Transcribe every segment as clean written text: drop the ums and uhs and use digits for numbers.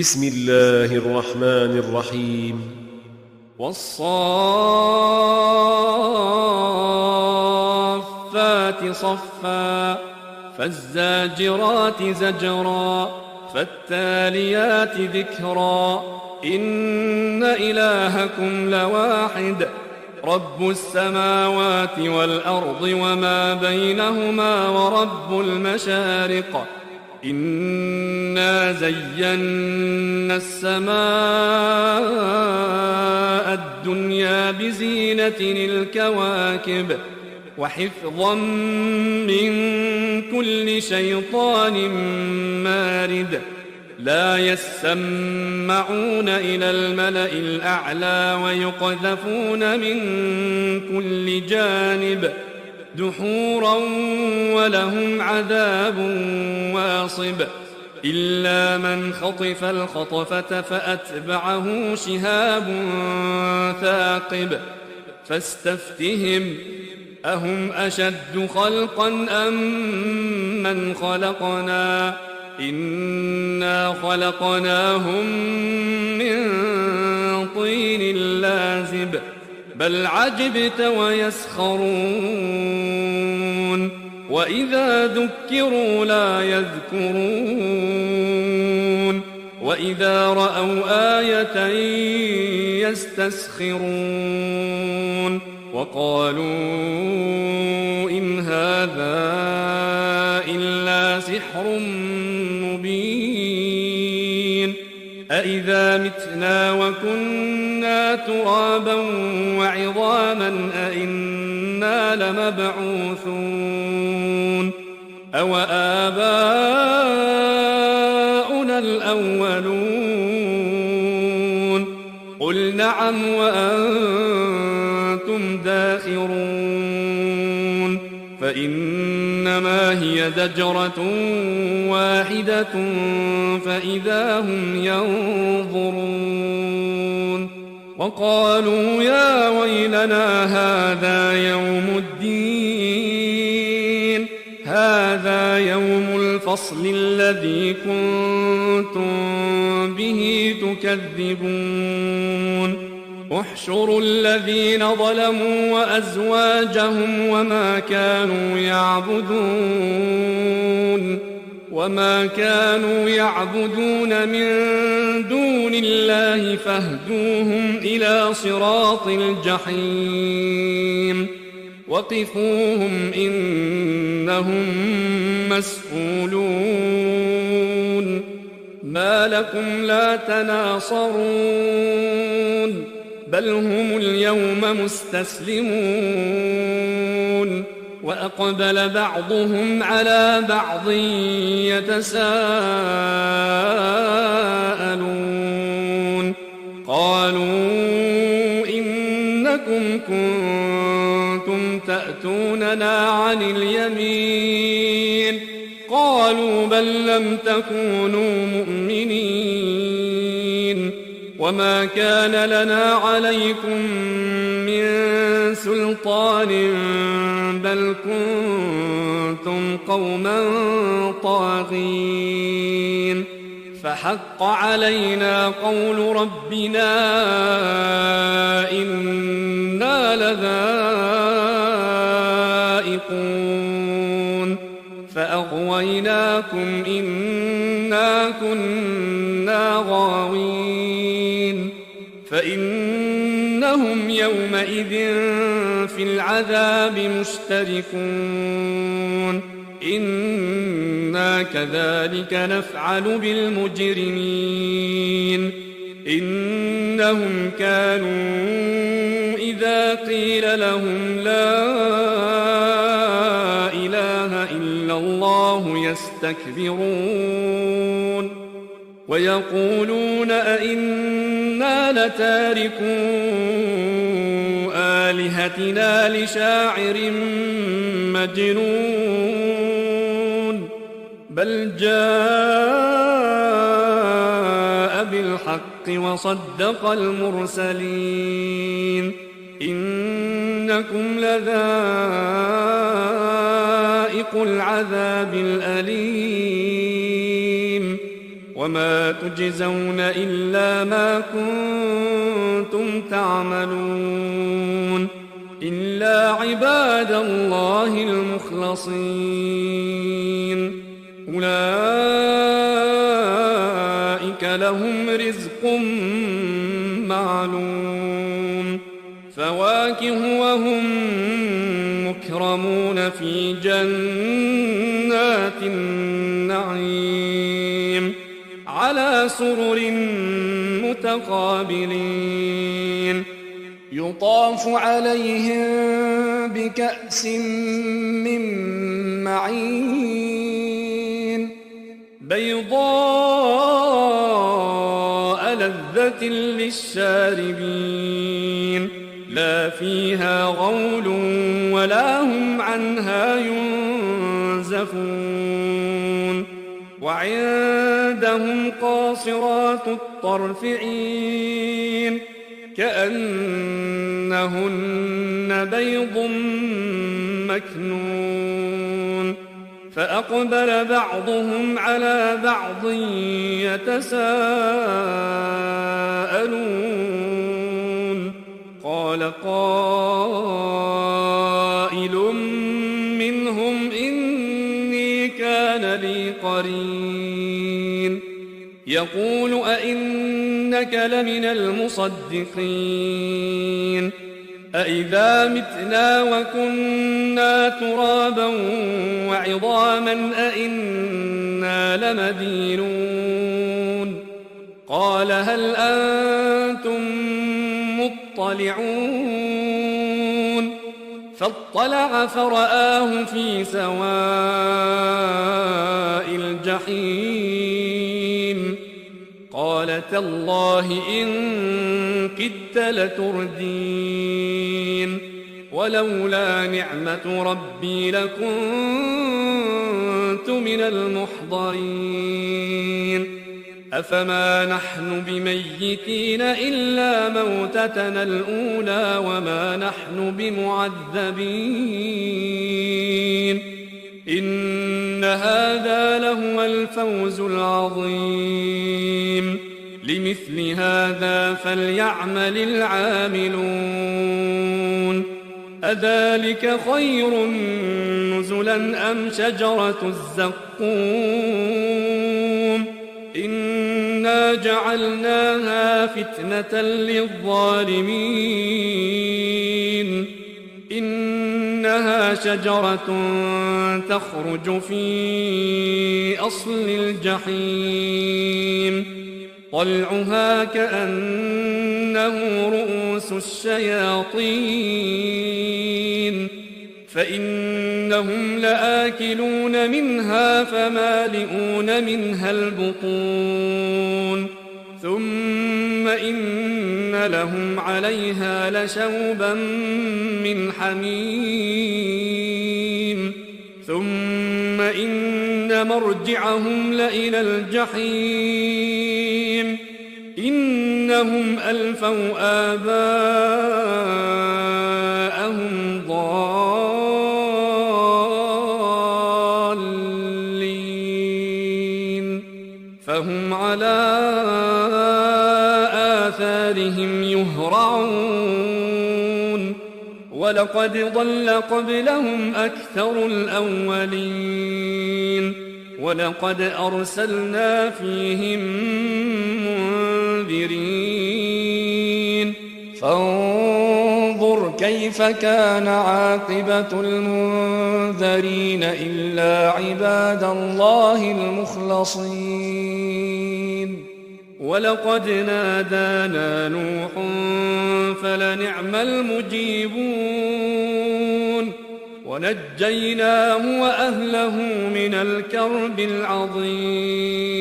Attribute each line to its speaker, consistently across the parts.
Speaker 1: بسم الله الرحمن الرحيم
Speaker 2: والصافات صفا فالزاجرات زجرا فالتاليات ذكرا إن إلهكم لواحد رب السماوات والأرض وما بينهما ورب المشارق إنا زينا السماء الدنيا بزينة الكواكب وحفظا من كل شيطان مارد لا يسمعون إلى الملأ الأعلى ويقذفون من كل جانب دحورا ولهم عذاب واصب إلا من خطف الخطفة فأتبعه شهاب ثاقب فاستفتهم أهم أشد خلقا أم من خلقنا إنا خلقناهم من طين لازب بل عجبت ويسخرون وإذا ذكروا لا يذكرون وإذا رأوا آية يستسخرون وقالوا إن هذا إلا سحر مبين أإذا متنا وكنا ترابا وعظاما أإنا لمبعوثون أو آباؤنا الأولون قل نعم وأنتم داخرون فإنما هي زجرة واحدة فإذا هم ينظرون وقالوا يا ويلنا هذا يوم الدين هذا يوم الفصل الذي كنتم به تكذبون احشروا الذين ظلموا وأزواجهم وما كانوا يعبدون من دون الله فاهدوهم إلى صراط الجحيم وقفوهم إنهم مسؤولون ما لكم لا تناصرون بل هم اليوم مستسلمون وأقبل بعضهم على بعض يتساءلون قالوا إنكم كنتم تأتوننا عن اليمين قالوا بل لم تكونوا مؤمنين وما كان لنا عليكم من سلطان بل كنتم قوما طاغين فحق علينا قول ربنا إنا لذائقون فأغويناكم إنا كنا غاوين فإنهم يومئذ في العذاب مشتركون إنا كذلك نفعل بالمجرمين إنهم كانوا إذا قيل لهم لا إله إلا الله يستكبرون ويقولون أئنا لتاركو آلهتنا لشاعر مجنون بل جاء بالحق وصدق المرسلين إنكم لذائق العذاب الأليم وما تجزون إلا ما كنتم تعملون إلا عباد الله المخلصين أولئك لهم رزق معلوم فواكه وهم مكرمون في جنات النعيم على سرر متقابلين يطاف عليهم بكأس من معين بيضاء لذة للشاربين لا فيها غول ولا هم عنها ينزفون وعندهم قاصرات الطرف عين كأنهن بيض مكنون فأقبل بعضهم على بعض يتساءلون قال قائل منهم إني كان لي قرين يقول أئنك لمن المصدقين أئذا متنا وكنا ترابا وعظاما أئنا لمدينون قال هل أنتم مطلعون فاطلع فرآه في سواء الجحيم قال تالله إن كدت لتردين ولولا نعمة ربي لكنت من المحضرين أفما نحن بميتين إلا موتتنا الأولى وما نحن بمعذبين إن هذا لهو الفوز العظيم لمثل هذا فليعمل العاملون أذلك خير نزلا أم شجرة الزقوم إنا جعلناها فتنة للظالمين إنها شجرة تخرج في أصل الجحيم طلعها كأنه رؤوس الشياطين فإنهم لآكلون منها فمالئون منها البطون ثم إن لهم عليها لشوبا من حميم ثم إن مرجعهم لإلى الجحيم إنهم ألفوا آباءهم ضالين فهم على آثارهم يهرعون ولقد ضل قبلهم أكثر الأولين ولقد أرسلنا فيهم منذرين فانظر كيف كان عاقبة المنذرين إلا عباد الله المخلصين ولقد نادانا نوح فلنعم المجيبون ونجيناه وأهله من الكرب العظيم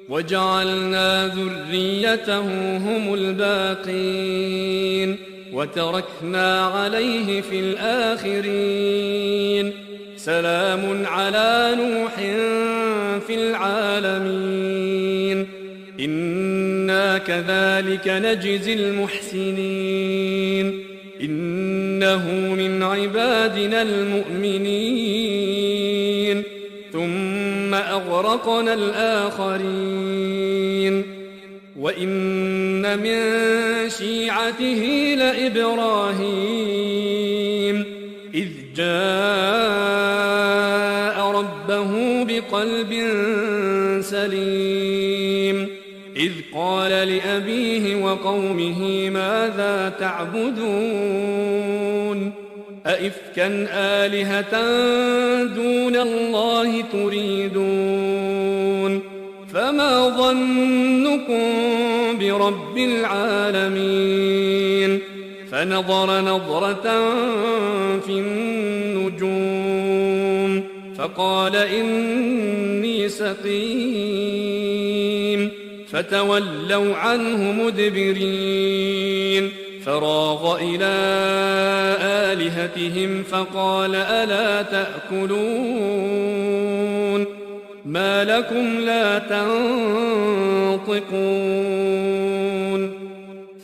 Speaker 2: وجعلنا ذريته هم الباقين وتركنا عليه في الآخرين سلام على نوح في العالمين إنا كذلك نجزي المحسنين إنه من عبادنا المؤمنين ثم أغرقنا وأغرقنا الآخرين وإن من شيعته لإبراهيم إذ جاء ربه بقلب سليم إذ قال لأبيه وقومه ماذا تعبدون أئفكا آلهة دون الله تريدون فما ظنكم برب العالمين فنظر نظرة في النجوم فقال إني سقيم فتولوا عنه مدبرين فراغ إلى آلهتهم فقال ألا تأكلون ما لكم لا تنطقون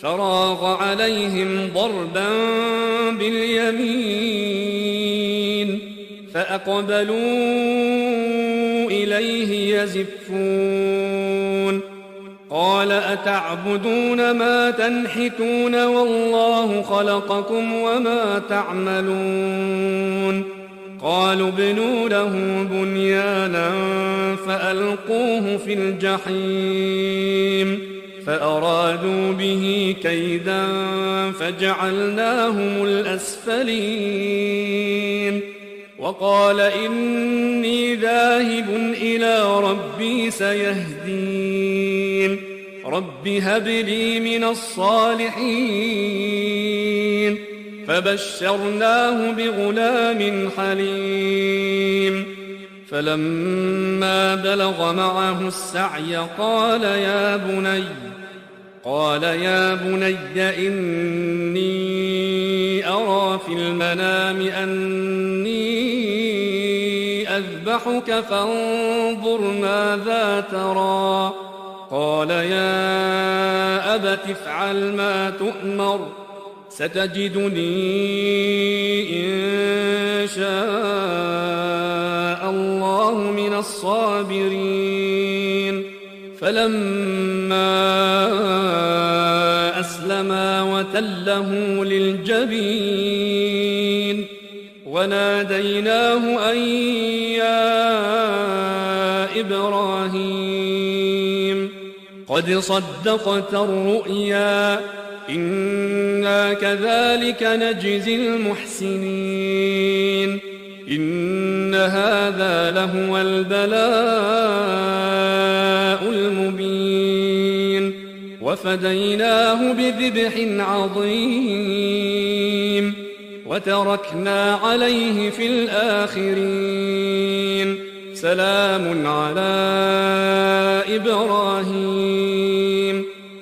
Speaker 2: فراغ عليهم ضربا باليمين فأقبلوا إليه يزفون قال أتعبدون ما تنحتون والله خلقكم وما تعملون قالوا ابنوا له بنيانا فألقوه في الجحيم فأرادوا به كيدا فجعلناهم الأسفلين وقال إني ذاهب إلى ربي سيهدين رب هب لي من الصالحين فبشرناه بغلام حليم فلما بلغ معه السعي قال يا بني إني أرى في المنام أني أذبحك فانظر ماذا ترى قال يا أبت افعل ما تؤمر ستجدني إن شاء الله من الصابرين فلما أسلما وتله للجبين وناديناه أن يا إبراهيم قد صدقت الرؤيا إنا كذلك نجزي المحسنين إن هذا لهو البلاء المبين وفديناه بذبح عظيم وتركنا عليه في الآخرين سلام على إبراهيم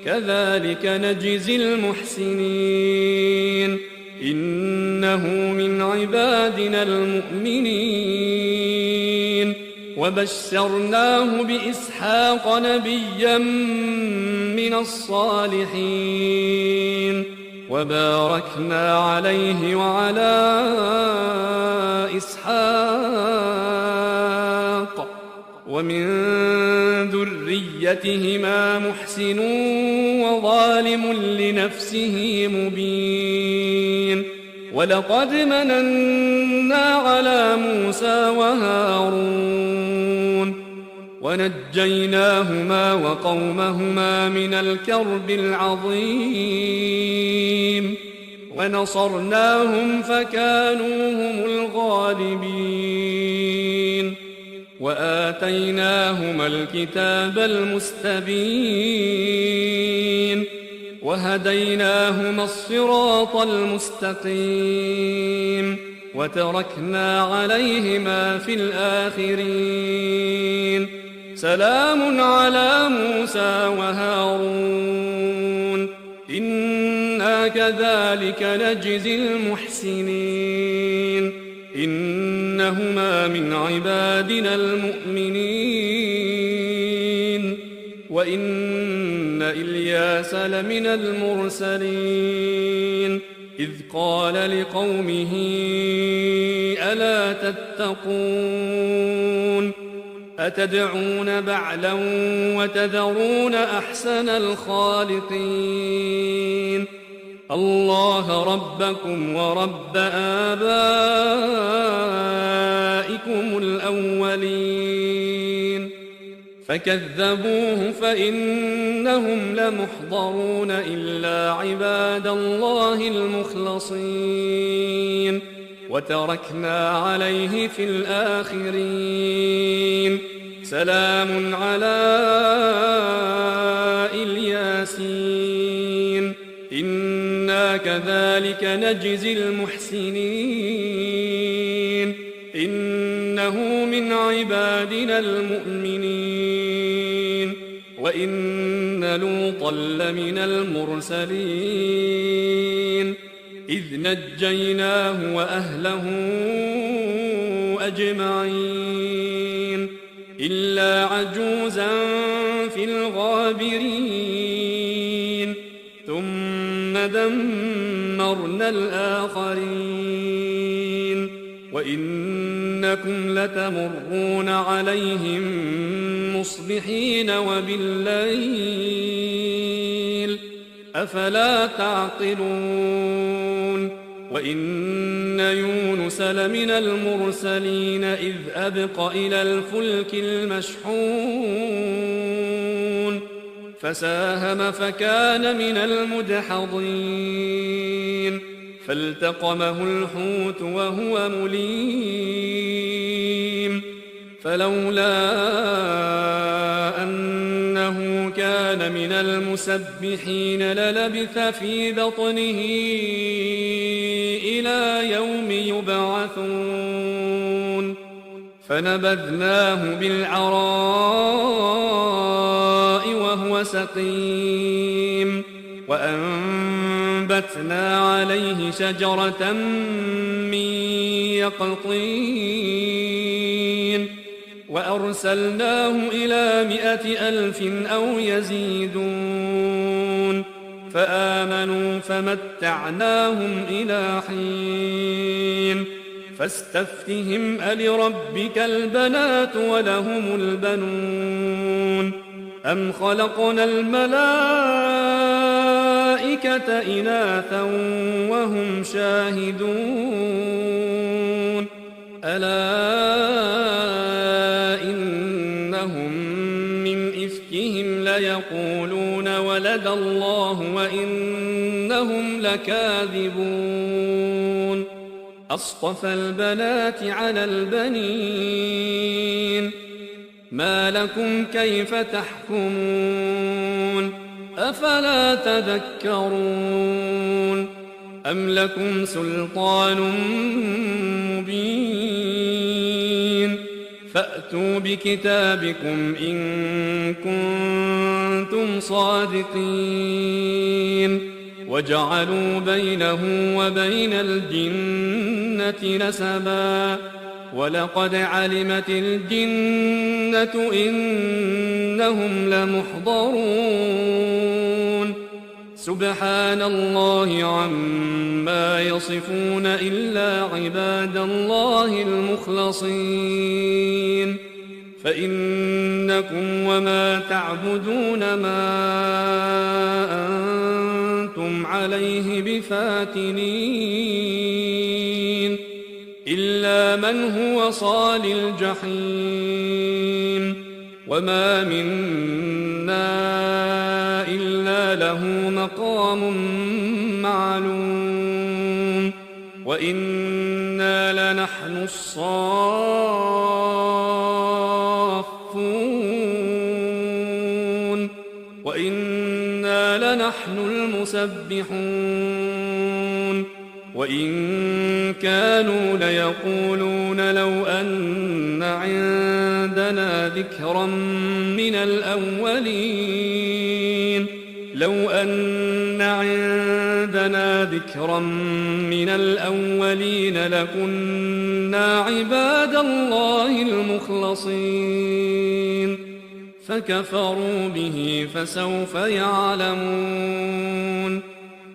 Speaker 2: كذلك نجزي المحسنين إنه من عبادنا المؤمنين وبشرناه بإسحاق نبيا من الصالحين وباركنا عليه وعلى إسحاق ومن ذريتهما محسن وظالم لنفسه مبين ولقد مننا على موسى وهارون ونجيناهما وقومهما من الكرب العظيم ونصرناهم فكانوا هم الغالبين وآتيناهما الكتاب المستبين وهديناهما الصراط المستقيم وتركنا عليهما في الآخرين سلام على موسى وهارون إنا كذلك نجزي المحسنين إنهما من عبادنا المؤمنين وإن إلياس لمن المرسلين إذ قال لقومه ألا تتقون أتدعون بعلا وتذرون أحسن الخالقين الله ربكم ورب آبائكم الأولين فكذبوه فإنهم لمحضرون إلا عباد الله المخلصين وتركنا عليه في الآخرين سلام على الياسين إنا كذلك نجزي المحسنين إنه من عبادنا المؤمنين وإن لوطا لمن المرسلين إذ نجيناه وأهله أجمعين إلا عجوزا في الغابرين ثم دمرنا الآخرين وإنكم لتمرون عليهم مصبحين وبالليل أفلا تعقلون وإن يونس لمن المرسلين إذ أبق إلى الفلك المشحون فساهم فكان من المدحضين فالتقمه الحوت وهو مليم فلولا أنه كان من المسبحين للبث في بطنه إلى يوم يبعثون فنبذناه بالعراء وهو سقيم وأنبتنا عليه شجرة من يقطين وأرسلناه إلى 100,000 أو يزيدون فآمنوا فمتعناهم إلى حين فاستفتهم ألربك البنات ولهم البنون أم خلقنا الملائكة إناثا وهم شاهدون ألا إنهم من إفكهم ليقولون ولد الله وإنهم لكاذبون أصطفى البنات على البنين ما لكم كيف تحكمون أفلا تذكرون أم لكم سلطان مبين فأتوا بكتابكم إن كنتم صادقين وجعلوا بينه وبين الجنة نسبا ولقد علمت الجنة إنهم لمحضرون سبحان الله عما يصفون إلا عباد الله المخلصين فإنكم وما تعبدون ما أنتم عليه بفاتنين إلا من هو صال الجحيم وما منا إلا له مقام معلوم وإنا لنحن الصافون وإنا لنحن المسبحون وإن كانوا ليقولون لو أن عندنا ذكرا من الأولين لو أن عندنا ذكرا من الأولين لكنا عباد الله المخلصين فكفروا به فسوف يعلمون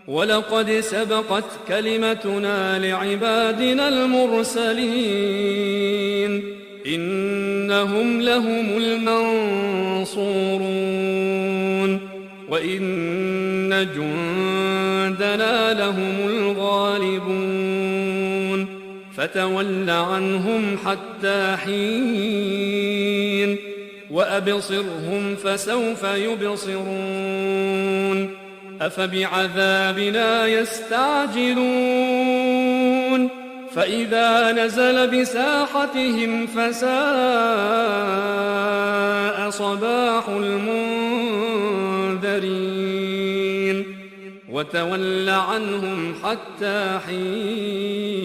Speaker 2: ولقد سبقت كلمتنا لعبادنا المرسلين إنهم لهم المنصورون وإن جندنا لهم الغالبون فتول عنهم حتى حين وأبصرهم فسوف يبصرون أفبعذابنا يستعجلون فإذا نزل بساحتهم فساء صباح المنذرين وتول عنهم حتى حين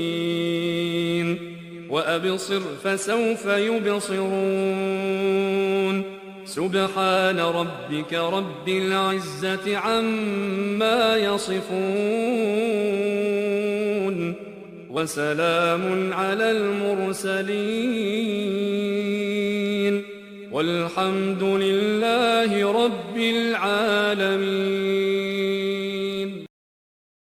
Speaker 2: وأبصر فسوف يبصرون سبحان ربك رب العزة عما يصفون وسلام على المرسلين والحمد لله رب العالمين.